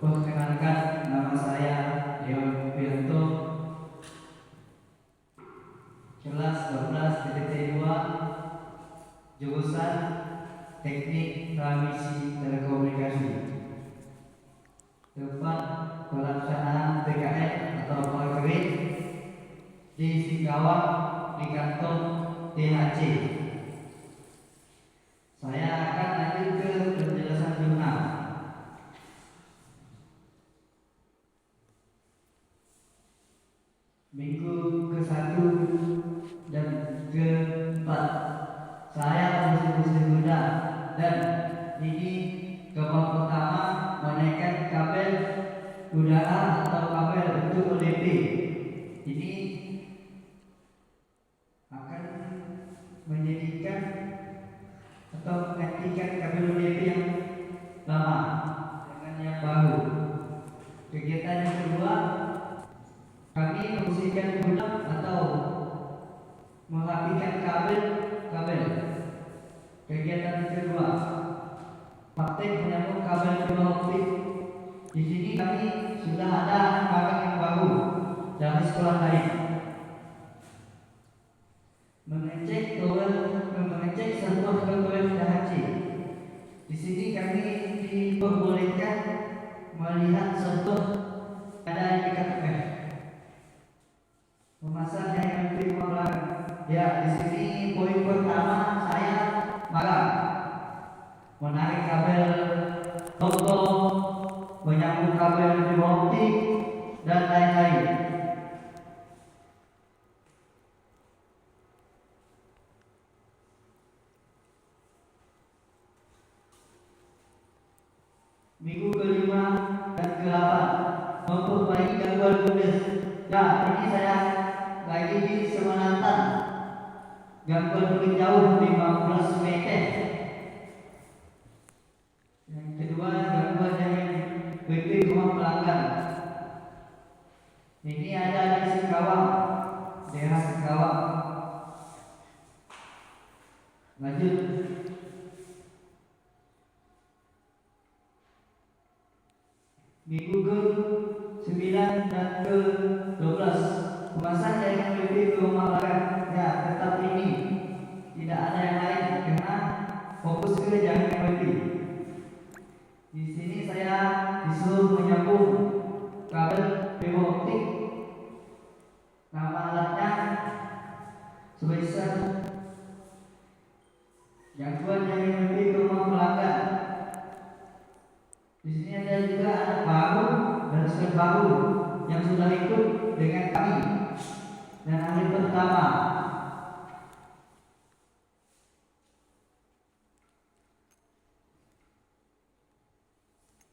Perkenalkan, nama saya Dewan Prianto, kelas 12 TTT 2, jurusan Teknik Transmisi Telekomunikasi. Tempat pelaksanaan PKL atau prakerin di Singkawang di kantor THC. Saya akan lanjut ke penjelasan jurnal. Minggu ke-1 dan ke-4 saya masih muda, dan ini gempa pertama menaikkan kabel udara atau kabel untuk ODP. Ini akan menjadikan atau menggantikan kabel ODP yang lama dengan yang baru. Kegiatan yang kedua, kami membersihkan gudang atau merapikan kabel. Kegiatan yang kedua, praktek menyambung kabel fiber optik. Di sini kami sudah ada barang yang baru dari sekolah lain. Mengecek server ke THC. Di sini kami diperbolehkan melihat server ada di KTP. Memasang yang lebih belakang. Ya, di sini poin pertama saya magang, menarik kabel logo, menyambung kabel fiber optik dan lain-lain. Minggu ke-5 dan ke-8 memperbaiki gangguan ludes. Ya, ini saya lagi di Semanatan, gangguan ludes jauh 15 meter. Yang kedua, gangguan jaringan WP rumah pelanggan. Ini ada di Singkawang, daerah Singkawang. Lanjut. Minggu ke-9 dan ke-12 pemasangan jaringan WP ke rumah pelanggan. Ya, tetap ini, tidak ada yang lain karena fokus ke jaringan WP. Di sini saya disuruh menyambung kabel fiber optik. Nama alatnya sebesar gangguan jaringan WP ke rumah pelanggan. Di sini ada juga anak baru dan staff baru yang sudah ikut dengan kami dan hari pertama.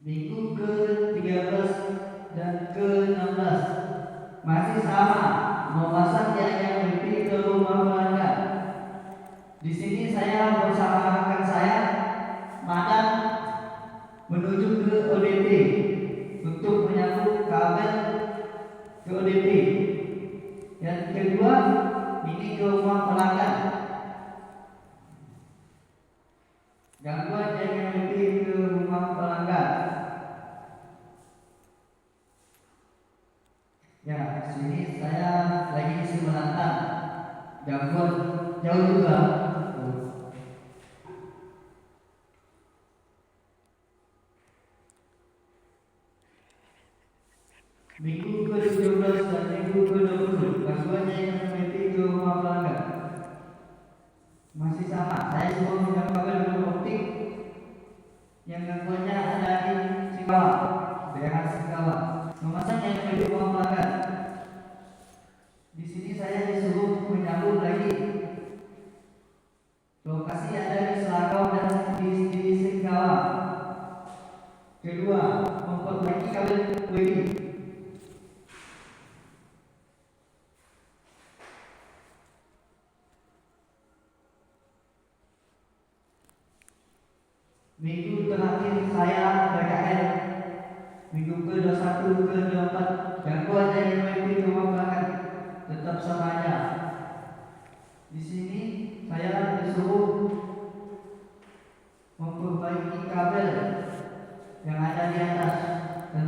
Minggu ke-13 dan ke-16 masih sama, memasang jaringan WP ke rumah pelanggan. Di sini saya bersama rekan saya Madan menuju ke ODP untuk menyambung kabel ke ODP. Yang kedua, ini ke rumah pelanggan, gangguan jaringan WP ke rumah pelanggan. Ya, sini saya lagi di Semanatan, gangguan jauh juga. Minggu ke-17 dan minggu ke-20 gangguan jaringan WP ke rumah pelanggan. Masih sama, saya semua menyambung kabel fiber optik yang gangguannya ada di Singkawang, daerah Singkawang. Memasang jaringan WP rumah pelanggan. Di sini saya disuruh menyambung lagi. Lokasi ada di Selakau dan di Singkawang. Kedua, memperbaiki kabel WP. Minggu terakhir saya PKL, minggu ke-21 ke-24 gangguan jaringan WP ke rumah pelanggan tetap sama aja. Di sini saya disuruh memperbaiki kabel yang ada di atas dan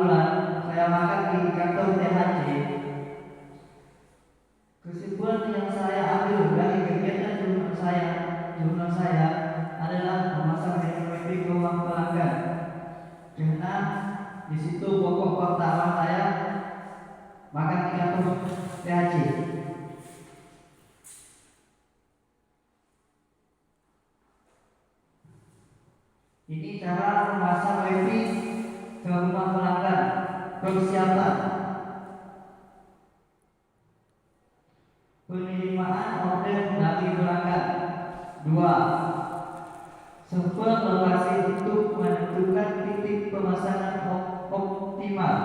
bulan saya makan di kantor THC. Kesimpulan yang saya ambil dari kegiatan jurnal saya adalah memasang WiFi ke rumah pelanggan. Karena di situ pokok fakta awal saya makan di kantor THC. Ini cara memasang WiFi ke rumah pelanggan. Persiapan: penerimaan order dari pelanggan. 2. Server lokasi untuk menentukan titik pemasangan optimal.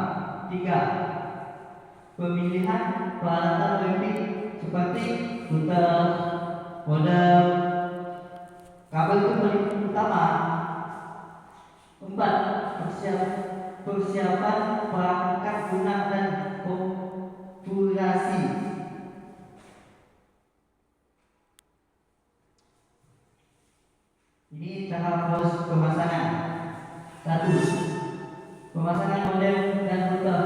3. Pemilihan peralatan WiFi seperti router, modem, kabel itu paling utama. 4. Persiapan perangkat lunak dan konfigurasi. Ini cara proses pemasangan. 1. Pemasangan modem dan router.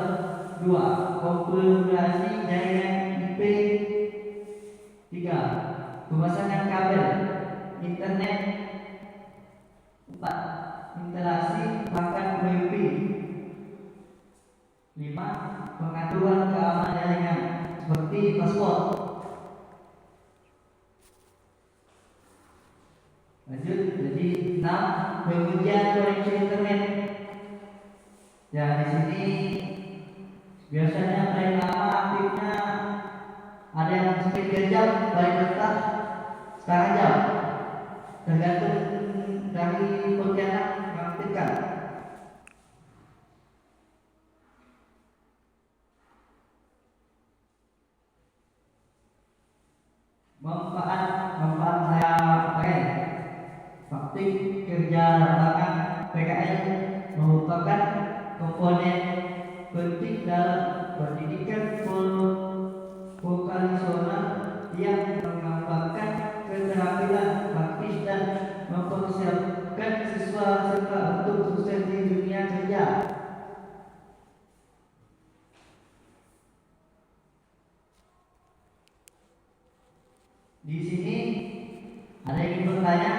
2. Konfigurasi jaringan IP. 3. Pemasangan kabel internet. 4. Instalasi perangkat WiFi. 5. Pengaturan keamanan jaringan seperti password. Lanjut, jadi 6. Pengujian koneksi internet. Ya, di sini biasanya paling lama aktifnya ada yang sampai 3 jam, paling dekat setengah jam, tergantung dari pelayanan yang aktifkan. Manfaat saya pakai praktik kerja lapangan PKL merupakan komponen penting dalam pendidikan vokasional yang mengembangkan keterampilan praktis dan mempersiapkan siswa-siswa untuk sukses di dunia kerja. Di sini ada yang ingin bertanya?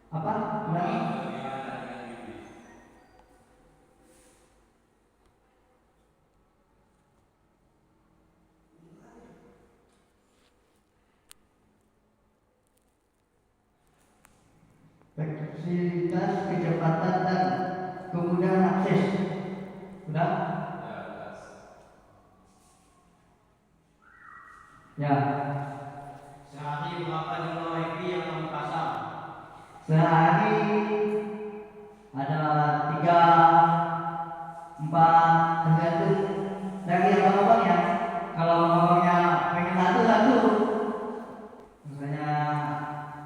Apa? Fasilitas, kecepatan dan kemudahan akses. Sudah? Ya. Sehari berapa jumlah WiFi yang kamu pasang? Sehari ada 3, 4, tergantung dari abang-abangnya. Kalau abang-abangnya pengen satu, misalnya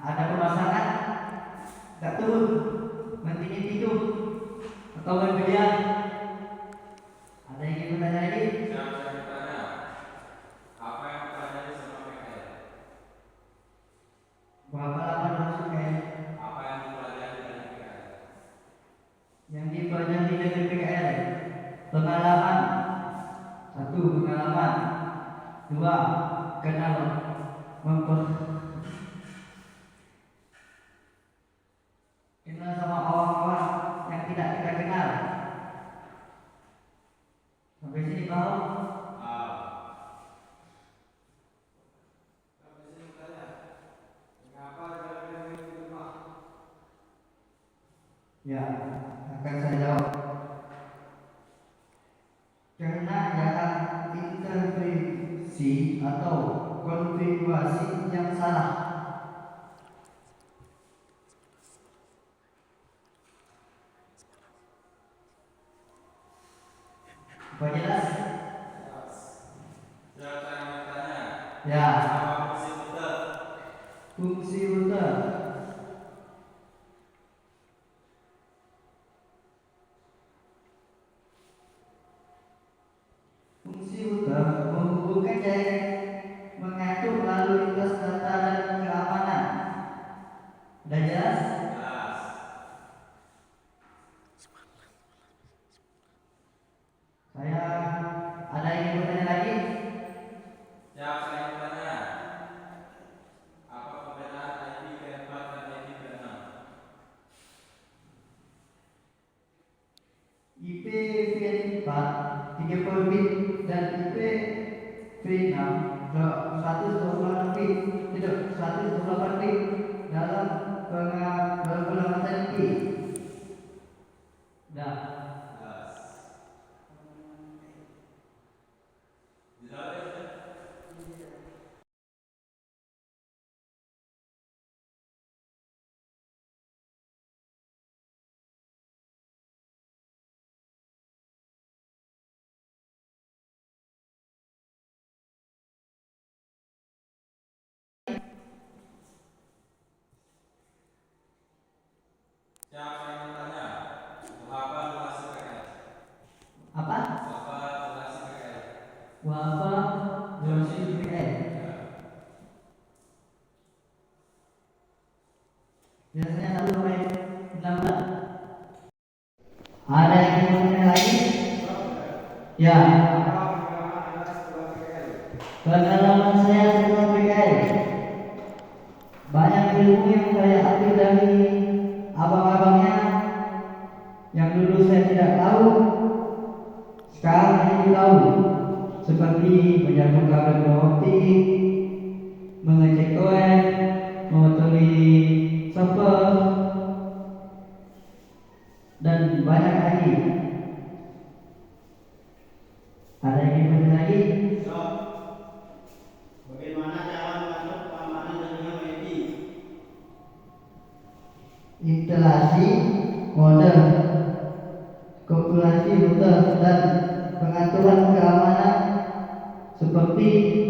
ada pemasangan nggak turun, nantinya tidur atau berpilihan. Ada yang ingin bertanya lagi? Saya bertanya, apa yang dipelajari sama PKL? Berapa lama masuk PKL? Apa yang dipelajari dari PKL? Yang dipelajari dari PKL, pengalaman. 1. Pengalaman. 2. Kenal kenal sama orang-orang yang tidak kita kenal. Sampai sini paham? Sampai sini bertanya, mengapa jalan WiFi di rumah? Ya, akan saya jawab. Karena jalan intervensi atau konfigurasi yang salah. Apa jelas? Saya bertanya, Ya. apa fungsi router? Fungsi router. yang mau tanya lagi? Siap, saya mau tanya. Apa perbedaan IP ke-4 dan IP ke-6? IP V4 30 bit dan IP V6 128 bit. Itu 128 bit dalam pengamatan IP. Dah. Jelas. Jelas ya? Siap, saya mau tanya. Apa relasi PKL? Apa? Apa relasi PKL? Wafa versi VPN. Biasanya 1 sampai 16. Ada yang mau tanya lagi? Ya. Pengalaman saya setelah PKL, banyak ilmu yang saya ambil dari abang-abangnya yang dulu saya tidak tahu, sekarang saya tahu, seperti menyambung kabel optik, mengecek web, memotong server, dan banyak lagi. Ada yang ingin lagi? Bagaimana cara mengatur keamanan jaringan WiFi? Instalasi modem, konfigurasi router, dan pengaturan keamanan seperti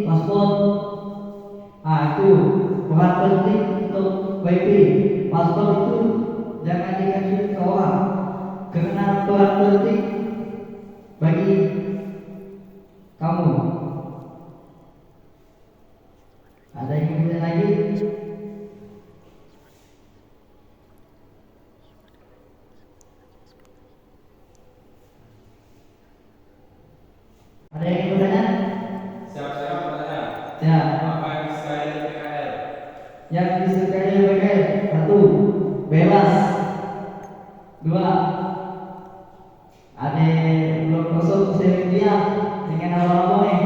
password. Itu peran penting untuk WiFi. Password itu jangan dikasih ke orang, karena peran penting bagi kamu. Ada yang ingin lagi? Ada yang ingin bertanya? Siap, saya mau tanya. Ya. Apa yang disukai dari PKL? Yang disukai PKL, 1. Bebas. 2. Ada blok kosong sering dia dengan awal-awal.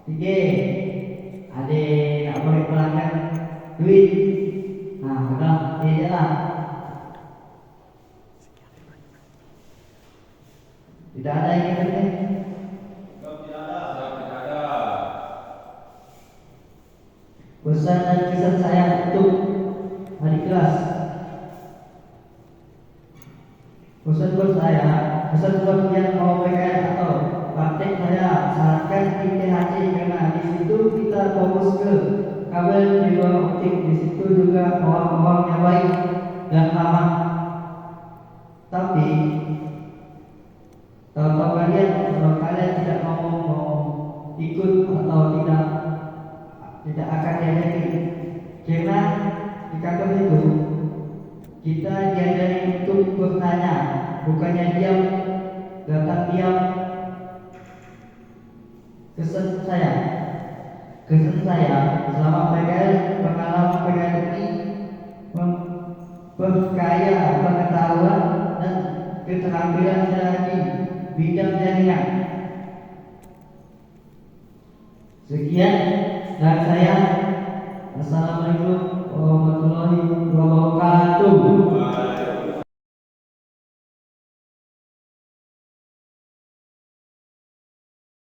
3. Ada nak boleh pelanggan duit. Udah, dia lah. Tidak ada yang ingin. Jawab tidak ada. Siap, tidak ada. Pesan dan kesan saya untuk adik kelas. Pesan buat saya, pesan buat yang mau PKL atau praktek, saya sarankan ITHC karena di situ kita fokus ke kabel fiber optik. Di situ juga orang-orang yang baik dan ramah. Tapi kalau kalian tidak mau ikut atau tidak akan diajari, karena di kantor itu kita diajari untuk bertanya, bukannya diam, datang diam. Kesan saya selama PKL, pengalaman PKL ini memperkaya pengetahuan dan keterampilan saya di bidang jaringan. Sekian dari saya. Assalamualaikum warahmatullahi wabarakatuh.